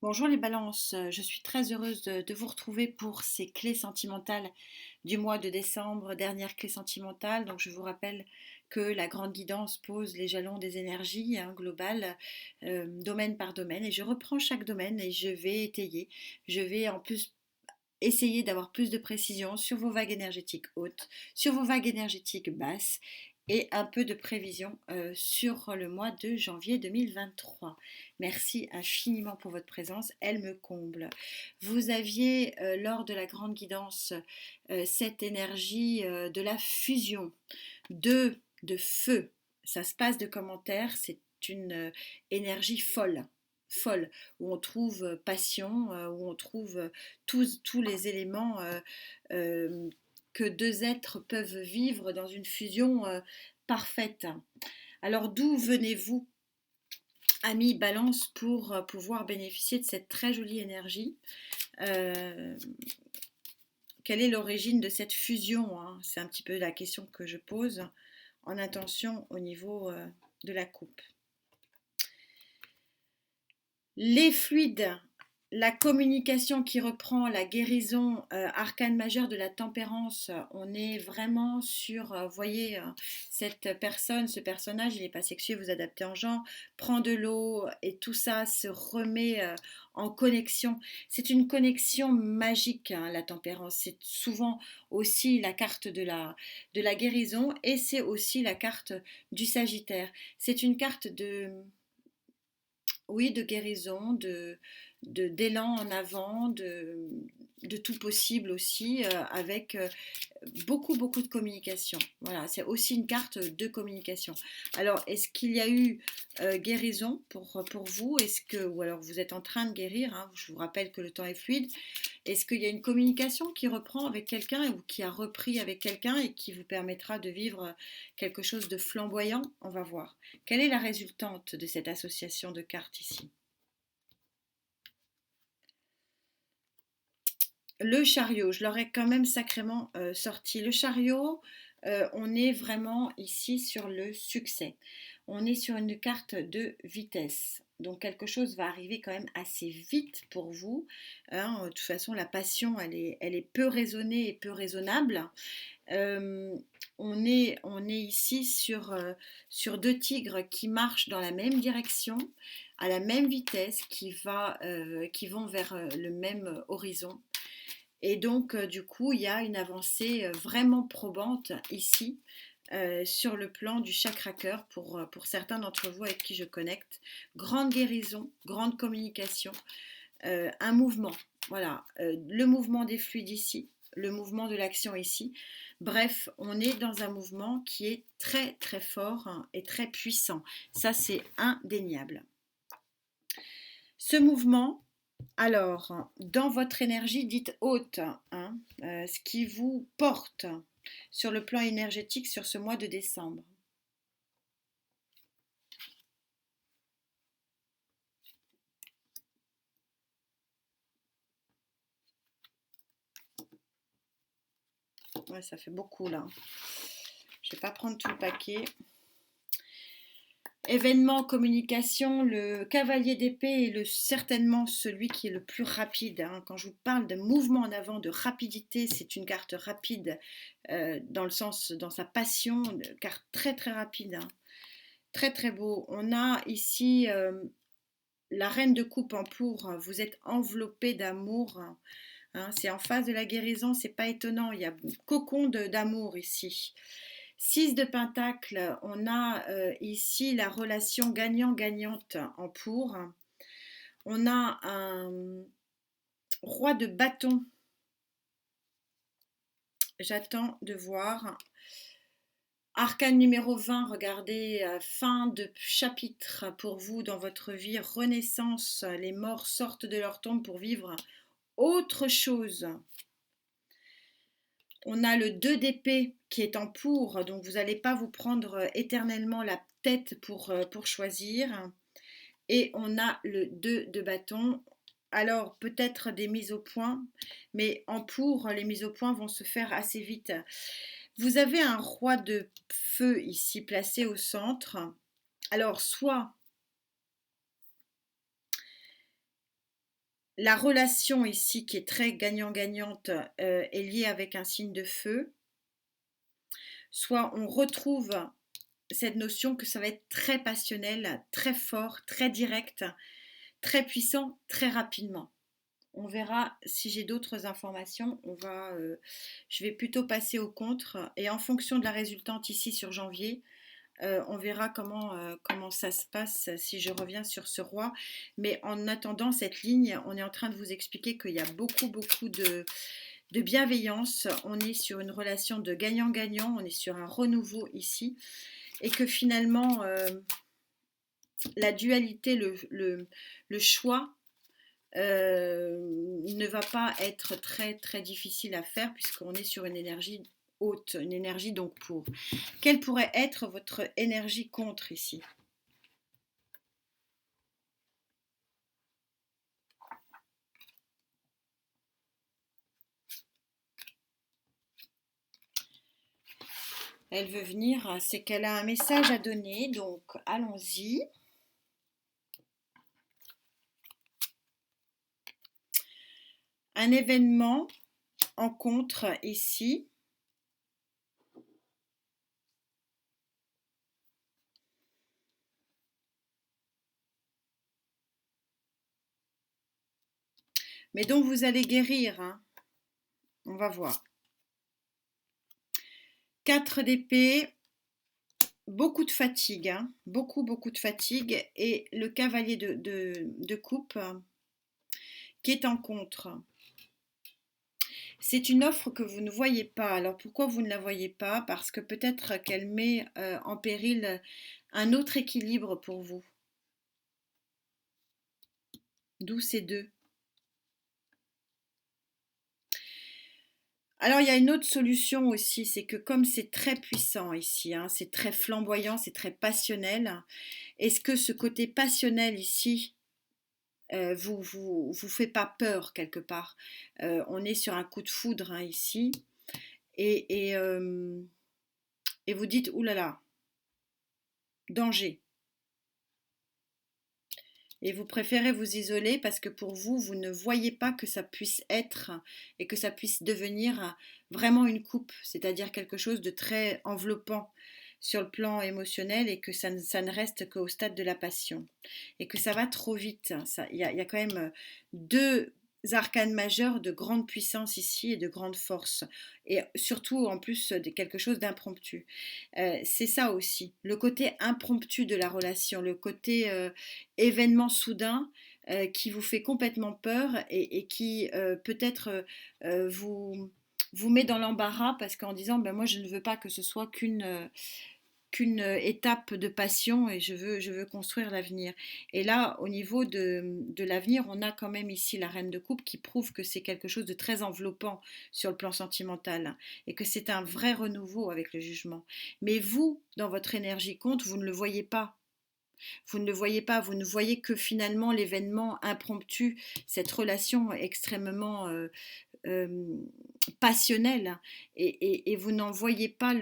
Bonjour les balances, je suis très heureuse de vous retrouver pour ces clés sentimentales du mois de décembre, dernière clé sentimentale. Donc je vous rappelle que la grande guidance pose les jalons des énergies globales, domaine par domaine, et je reprends chaque domaine et je vais étayer. Je vais en plus essayer d'avoir plus de précision sur vos vagues énergétiques hautes, sur vos vagues énergétiques basses et un peu de prévision sur le mois de janvier 2023. Merci infiniment pour votre présence, elle me comble. Vous aviez lors de la grande guidance cette énergie de la fusion, de feu. Ça se passe de commentaires, c'est une énergie folle folle, où on trouve passion, où on trouve tous les éléments que deux êtres peuvent vivre dans une fusion parfaite. Alors d'où venez-vous, amis Balance, pour pouvoir bénéficier de cette très jolie énergie? Quelle est l'origine de cette fusion, hein? C'est un petit peu la question que je pose en intention au niveau de la coupe. Les fluides, la communication qui reprend, la guérison, arcane majeur de la tempérance, on est vraiment sur, voyez, cette personne, ce personnage, il n'est pas sexué, vous adaptez en genre, prend de l'eau et tout ça se remet en connexion. C'est une connexion magique, hein, la tempérance. C'est souvent aussi la carte de la guérison et c'est aussi la carte du Sagittaire. C'est une carte de, oui, de guérison, d'élan en avant, de tout possible aussi, avec beaucoup de communication. Voilà, c'est aussi une carte de communication. Alors, est-ce qu'il y a eu guérison pour vous? Est-ce que, ou alors vous êtes en train de guérir, hein, je vous rappelle que le temps est fluide. Est-ce qu'il y a une communication qui reprend avec quelqu'un ou qui a repris avec quelqu'un et qui vous permettra de vivre quelque chose de flamboyant? On va voir. Quelle est la résultante de cette association de cartes ici? Le chariot, je l'aurais quand même sacrément sorti. Le chariot, on est vraiment ici sur le succès. On est sur une carte de vitesse. Donc quelque chose va arriver quand même assez vite pour vous, hein. De toute façon, la passion, elle est peu raisonnée et peu raisonnable. Euh, on est ici sur deux tigres qui marchent dans la même direction, à la même vitesse, qui vont vers le même horizon. Et donc, du coup, il y a une avancée vraiment probante ici sur le plan du chakra cœur pour certains d'entre vous avec qui je connecte. Grande guérison, grande communication, un mouvement. Voilà, le mouvement des fluides ici, le mouvement de l'action ici. Bref, on est dans un mouvement qui est très fort, hein, et très puissant. Ça, c'est indéniable. Ce mouvement, alors, dans votre énergie dite haute, hein, ce qui vous porte sur le plan énergétique sur ce mois de décembre. Ouais, ça fait beaucoup là. Je ne vais pas prendre tout le paquet. Événement, communication, le cavalier d'épée est certainement celui qui est le plus rapide, hein. Quand je vous parle de mouvement en avant, de rapidité, c'est une carte rapide dans le sens, dans sa passion, une carte très rapide, hein. Très beau. On a ici la reine de coupe en pour, vous êtes enveloppé d'amour, hein, c'est en phase de la guérison, c'est pas étonnant, il y a cocon d'amour ici. 6 de Pentacle, on a ici la relation gagnant-gagnante en pour. On a un roi de bâton. J'attends de voir. Arcane numéro 20, regardez, fin de chapitre pour vous dans votre vie, renaissance, les morts sortent de leur tombe pour vivre autre chose. On a le 2 d'épée qui est en pour, donc vous n'allez pas vous prendre éternellement la tête pour choisir. Et on a le 2 de bâton. Alors peut-être des mises au point, mais en pour, les mises au point vont se faire assez vite. Vous avez un roi de feu ici placé au centre. Alors soit la relation ici qui est très gagnant-gagnante est liée avec un signe de feu, soit on retrouve cette notion que ça va être très passionnel, très fort, très direct, très puissant, très rapidement. On verra si j'ai d'autres informations. Je vais plutôt passer au contre. Et en fonction de la résultante ici sur janvier, on verra comment ça se passe si je reviens sur ce roi. Mais en attendant cette ligne, on est en train de vous expliquer qu'il y a beaucoup de bienveillance. On est sur une relation de gagnant-gagnant. On est sur un renouveau ici. Et que finalement, la dualité, le choix ne va pas être très très difficile à faire puisqu'on est sur une énergie haute, une énergie donc pour. Quelle pourrait être votre énergie contre ici? Elle veut venir, c'est qu'elle a un message à donner, donc allons-y. Un événement en contre ici. Mais dont vous allez guérir, hein. On va voir. 4 d'épée, beaucoup de fatigue, hein. Beaucoup de fatigue. Et le cavalier de coupe qui est en contre. C'est une offre que vous ne voyez pas. Alors pourquoi vous ne la voyez pas? Parce que peut-être qu'elle met en péril un autre équilibre pour vous. D'où ces deux. Alors il y a une autre solution aussi, c'est que comme c'est très puissant ici, hein, c'est très flamboyant, c'est très passionnel, est-ce que ce côté passionnel ici vous fait pas peur quelque part? On est sur un coup de foudre, hein, ici, et et vous dites, ouh là là, danger. Et vous préférez vous isoler parce que pour vous, vous ne voyez pas que ça puisse être et que ça puisse devenir vraiment une coupe, c'est-à-dire quelque chose de très enveloppant sur le plan émotionnel et que ça ne reste qu'au stade de la passion. Et que ça va trop vite. Il y a quand même deux arcanes majeures de grande puissance ici et de grande force. Et surtout, en plus, de quelque chose d'impromptu. C'est ça aussi, le côté impromptu de la relation, le côté événement soudain qui vous fait complètement peur et qui peut-être vous met dans l'embarras parce qu'en disant ben moi je ne veux pas que ce soit qu'une étape de passion et je veux construire l'avenir. Et là, au niveau de l'avenir, on a quand même ici la reine de coupe qui prouve que c'est quelque chose de très enveloppant sur le plan sentimental et que c'est un vrai renouveau avec le jugement. Mais vous, dans votre énergie compte, vous ne le voyez pas. Vous ne le voyez pas, vous ne voyez que finalement l'événement impromptu, cette relation extrêmement euh, passionnelle et vous n'en voyez pas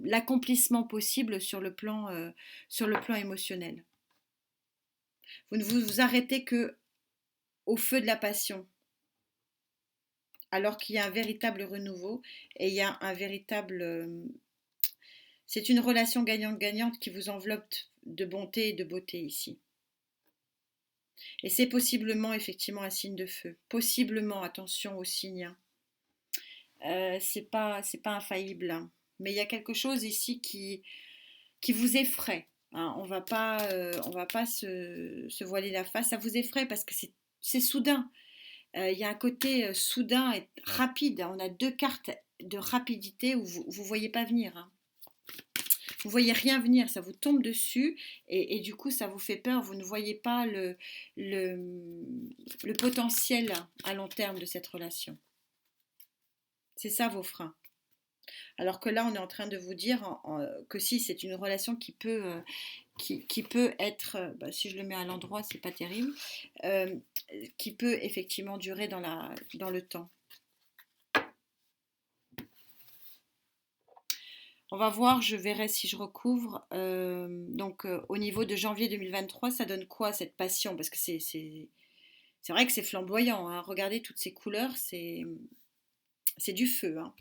l'accomplissement possible sur le plan émotionnel. Vous ne vous arrêtez que au feu de la passion, alors qu'il y a un véritable renouveau et il y a un véritable... c'est une relation gagnante-gagnante qui vous enveloppe de bonté et de beauté ici. Et c'est possiblement effectivement un signe de feu. Possiblement, attention aux signes. C'est pas infaillible, hein. Mais il y a quelque chose ici qui vous effraie, hein. On va pas se voiler la face. Ça vous effraie parce que c'est soudain. Il y a un côté soudain et rapide. On a deux cartes de rapidité où vous voyez pas venir, hein. Vous voyez rien venir, ça vous tombe dessus et du coup ça vous fait peur. Vous ne voyez pas le potentiel à long terme de cette relation. C'est ça vos freins. Alors que là, on est en train de vous dire que si c'est une relation qui peut être, si je le mets à l'endroit, c'est pas terrible, euh, qui peut effectivement durer dans le temps. On va voir, je verrai si je recouvre. Donc, au niveau de janvier 2023, ça donne quoi cette passion? Parce que c'est C'est vrai que c'est flamboyant, hein. Regardez toutes ces couleurs, c'est du feu, hein.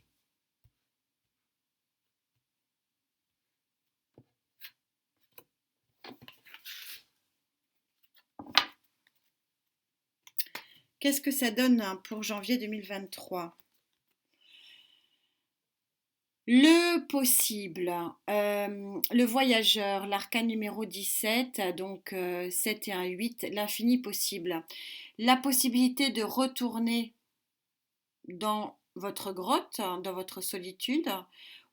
Qu'est-ce que ça donne hein, pour janvier 2023? Le possible, le voyageur, l'arcane numéro 17, donc 7 et un 8, l'infini possible. La possibilité de retourner dans votre grotte, dans votre solitude,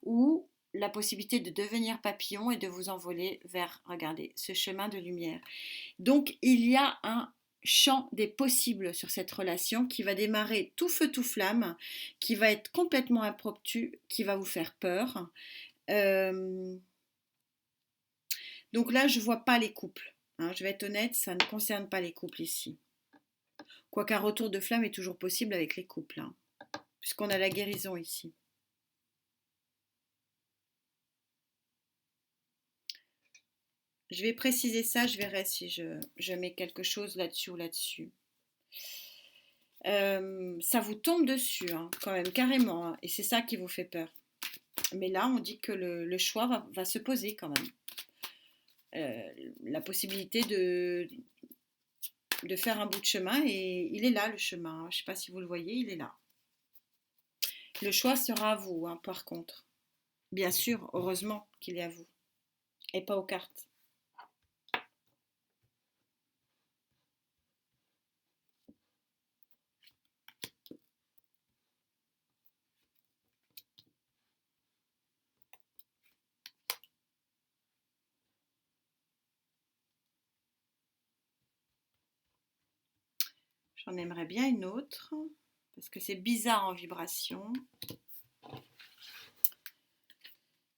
ou la possibilité de devenir papillon et de vous envoler vers, regardez, ce chemin de lumière. Donc il y a un champ des possibles sur cette relation qui va démarrer tout feu tout flamme, qui va être complètement impromptu, qui va vous faire peur. Euh, donc là, je ne vois pas les couples, hein, je vais être honnête, ça ne concerne pas les couples ici. Quoiqu'un retour de flamme est toujours possible avec les couples, hein, puisqu'on a la guérison ici. Je vais préciser ça, je verrai si je mets quelque chose là-dessus ou là-dessus. Ça vous tombe dessus, hein, quand même, carrément, hein, et c'est ça qui vous fait peur. Mais là, on dit que le choix va se poser quand même. La possibilité de faire un bout de chemin, et il est là le chemin. Je ne sais pas si vous le voyez, il est là. Le choix sera à vous, hein, par contre. Bien sûr, heureusement qu'il est à vous, et pas aux cartes. J'en aimerais bien une autre, parce que c'est bizarre en vibration.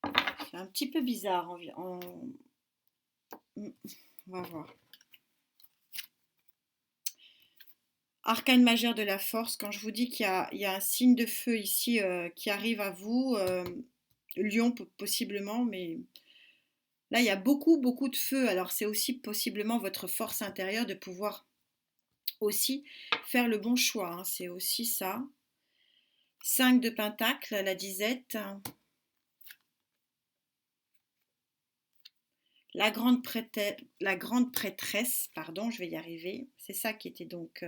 C'est un petit peu bizarre on va voir. Arcane majeur de la force, quand je vous dis qu'il y a un signe de feu ici qui arrive à vous, Lion possiblement, mais là il y a beaucoup beaucoup de feu, alors c'est aussi possiblement votre force intérieure de pouvoir aussi faire le bon choix, hein. C'est aussi ça. 5 de Pentacle, la disette. La grande prêtresse, pardon, je vais y arriver. C'est ça qui était donc...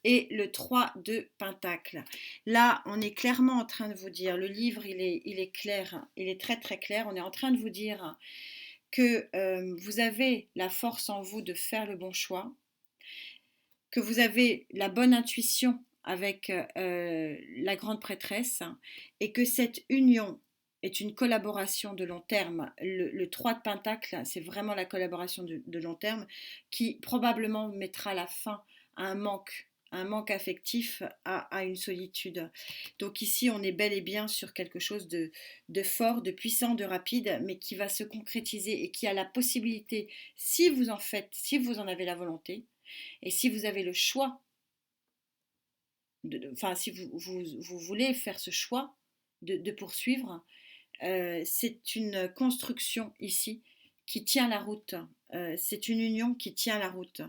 et le 3 de Pentacle. Là, on est clairement en train de vous dire, le livre, il est clair, il est très très clair. On est en train de vous dire que vous avez la force en vous de faire le bon choix, que vous avez la bonne intuition avec la grande prêtresse et que cette union est une collaboration de long terme. Le 3 de Pentacle, c'est vraiment la collaboration de long terme qui probablement mettra la fin à un manque affectif, à une solitude. Donc ici, on est bel et bien sur quelque chose de fort, de puissant, de rapide, mais qui va se concrétiser et qui a la possibilité, si vous en faites, si vous en avez la volonté, et si vous avez le choix, enfin si vous voulez faire ce choix de poursuivre, c'est une construction ici qui tient la route. C'est une union qui tient la route,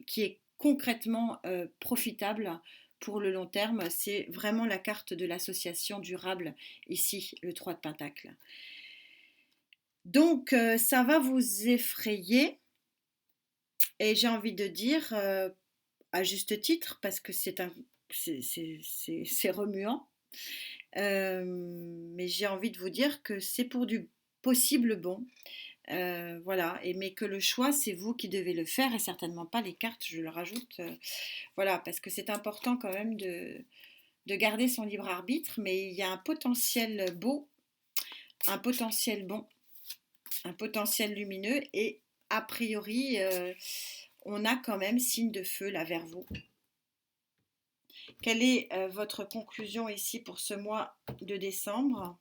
qui est concrètement profitable pour le long terme. C'est vraiment la carte de l'association durable ici, le 3 de Pentacle. Donc ça va vous effrayer et j'ai envie de dire à juste titre parce que c'est remuant. Mais j'ai envie de vous dire que c'est pour du possible bon. Voilà, mais que le choix, c'est vous qui devez le faire et certainement pas les cartes, je le rajoute. Voilà, parce que c'est important quand même de garder son libre arbitre, mais il y a un potentiel beau, un potentiel bon, un potentiel lumineux et a priori, on a quand même signe de feu là vers vous. Quelle est votre conclusion ici pour ce mois de décembre?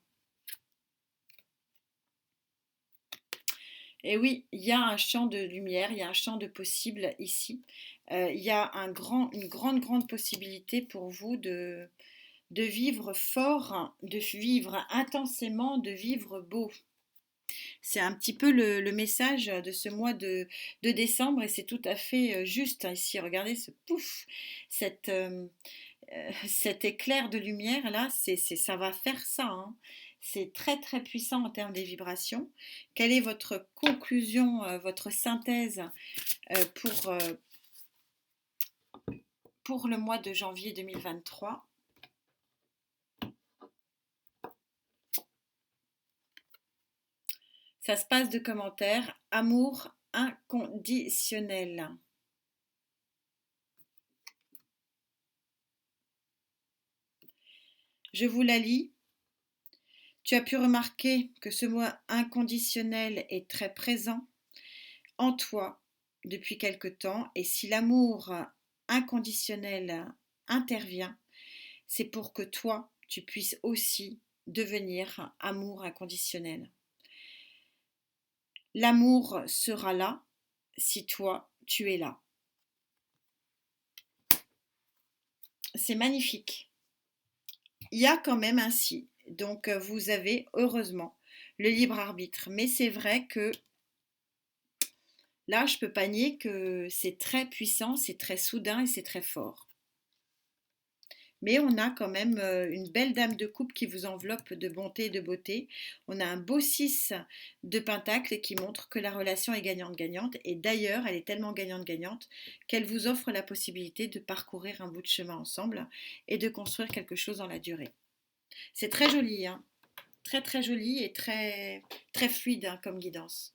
Et oui, il y a un champ de lumière, il y a un champ de possible ici. Il y a une grande possibilité pour vous de vivre fort, de vivre intensément, de vivre beau. C'est un petit peu le message de ce mois de décembre et c'est tout à fait juste, hein. Ici, regardez ce pouf, cette, cet éclair de lumière là, ça va faire ça, hein. C'est très très puissant en termes des vibrations. Quelle est votre conclusion, votre synthèse pour, pour le mois de janvier 2023? Ça se passe de commentaires. Amour inconditionnel. Je vous la lis. Tu as pu remarquer que ce mot inconditionnel est très présent en toi depuis quelque temps et si l'amour inconditionnel intervient, c'est pour que toi, tu puisses aussi devenir amour inconditionnel. L'amour sera là si toi, tu es là. C'est magnifique. Il y a quand même un si. Donc vous avez heureusement le libre arbitre. Mais c'est vrai que là, je peux pas nier que c'est très puissant, c'est très soudain et c'est très fort. Mais on a quand même une belle dame de coupe qui vous enveloppe de bonté et de beauté. On a un beau 6 de pentacle qui montre que la relation est gagnante-gagnante. Et d'ailleurs, elle est tellement gagnante-gagnante qu'elle vous offre la possibilité de parcourir un bout de chemin ensemble et de construire quelque chose dans la durée. C'est très joli, hein, très très joli et très, très fluide, hein, comme guidance.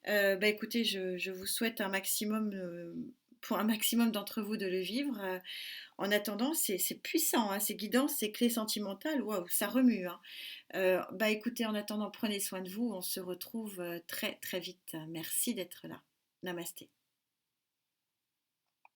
Bah écoutez, je vous souhaite un maximum, pour un maximum d'entre vous de le vivre. En attendant, c'est puissant, hein, ces guidances, ces clés sentimentales, waouh, ça remue, hein. Bah écoutez, en attendant, prenez soin de vous. On se retrouve très très vite. Merci d'être là. Namasté.